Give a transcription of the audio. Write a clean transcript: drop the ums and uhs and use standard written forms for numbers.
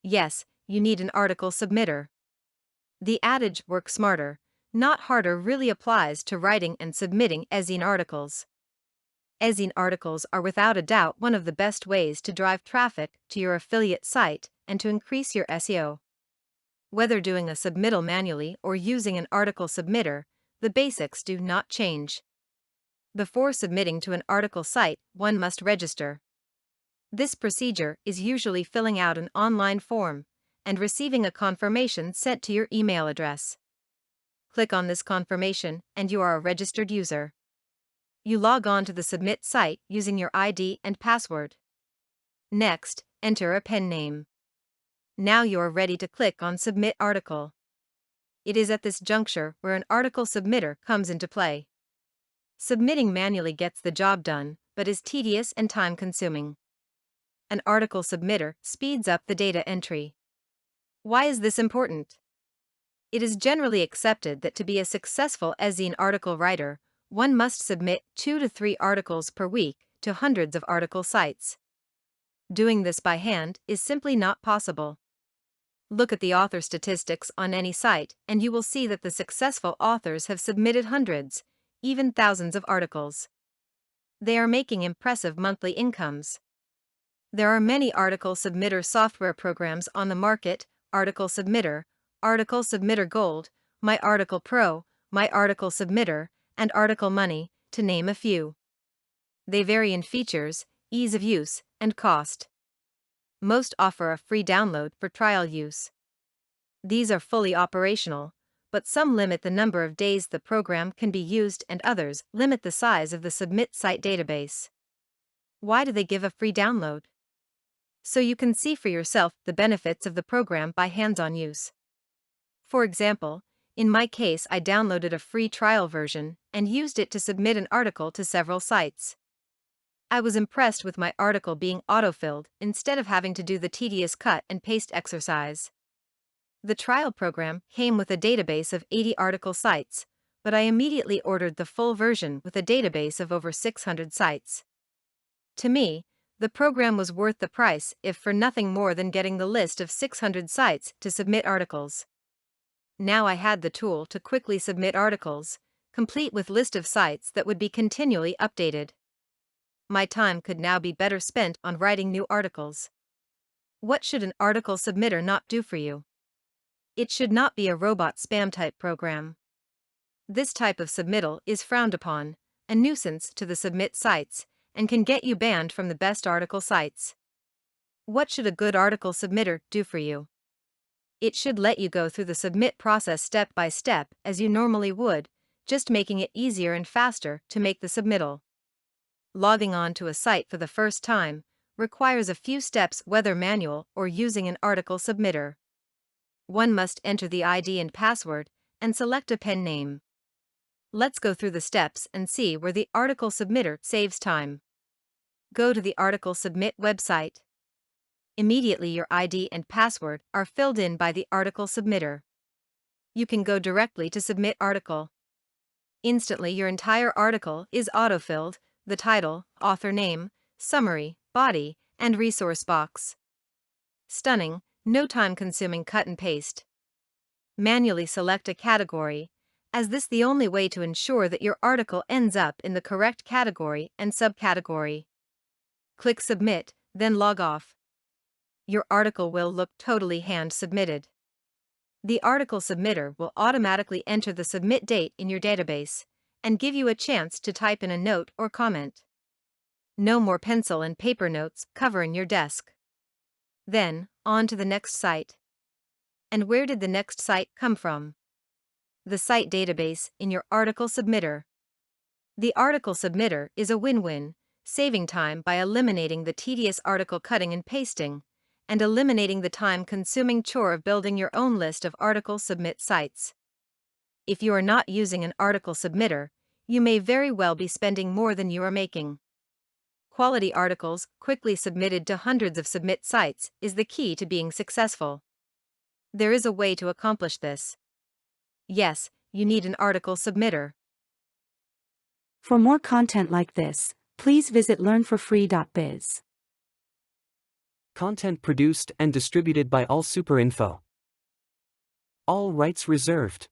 Yes, you need an article submitter. The adage "work smarter, not harder" really applies to writing and submitting Ezine articles. Ezine articles are without a doubt one of the best ways to drive traffic to your affiliate site and to increase your SEO. Whether doing a submittal manually or using an article submitter, the basics do not change. Before submitting to an article site, one must register. This procedure is usually filling out an online form and receiving a confirmation sent to your email address. Click on this confirmation and you are a registered user. You log on to the submit site using your ID and password. Next, enter a pen name. Now you are ready to click on Submit Article. It is at this juncture where an article submitter comes into play. Submitting manually gets the job done, but is tedious and time-consuming. An article submitter speeds up the data entry. Why is this important? It is generally accepted that to be a successful Ezine article writer, one must submit 2 to 3 articles per week to hundreds of article sites. Doing this by hand is simply not possible. Look at the author statistics on any site and you will see that the successful authors have submitted hundreds, even thousands of articles. They are making impressive monthly incomes. There are many article submitter software programs on the market: Article Submitter, Article Submitter Gold, My Article Pro, My Article Submitter, and Article Money, to name a few. They vary in features, ease of use, and cost. Most offer a free download for trial use. These are fully operational, but some limit the number of days the program can be used and others limit the size of the submit site database. Why do they give a free download? So you can see for yourself the benefits of the program by hands-on use. For example, in my case I downloaded a free trial version and used it to submit an article to several sites. I was impressed with my article being autofilled instead of having to do the tedious cut and paste exercise. The trial program came with a database of 80 article sites, but I immediately ordered the full version with a database of over 600 sites. To me, the program was worth the price if for nothing more than getting the list of 600 sites to submit articles. Now I had the tool to quickly submit articles, complete with list of sites that would be continually updated. My time could now be better spent on writing new articles. What should an article submitter not do for you? It should not be a robot spam type program. This type of submittal is frowned upon, a nuisance to the submit sites, and can get you banned from the best article sites. What should a good article submitter do for you? It should let you go through the submit process step by step as you normally would, just making it easier and faster to make the submittal. Logging on to a site for the first time requires a few steps, whether manual or using an article submitter. One must enter the ID and password and select a pen name. Let's go through the steps and see where the article submitter saves time. Go to the Article Submit website. Immediately your ID and password are filled in by the article submitter. You can go directly to Submit Article. Instantly your entire article is autofilled: the title, author name, summary, body, and resource box. Stunning, no time-consuming cut and paste. Manually select a category, as this is the only way to ensure that your article ends up in the correct category and subcategory. Click Submit, then log off. Your article will look totally hand-submitted. The article submitter will automatically enter the submit date in your database and give you a chance to type in a note or comment. No more pencil and paper notes covering your desk. Then, on to the next site. And where did the next site come from? The site database in your article submitter. The article submitter is a win-win, saving time by eliminating the tedious article cutting and pasting, and eliminating the time-consuming chore of building your own list of article submit sites. If you are not using an article submitter, you may very well be spending more than you are making. Quality articles quickly submitted to hundreds of submit sites is the key to being successful. There is a way to accomplish this. Yes, you need an article submitter. For more content like this, please visit learnforfree.biz. Content produced and distributed by All Super Info. All rights reserved.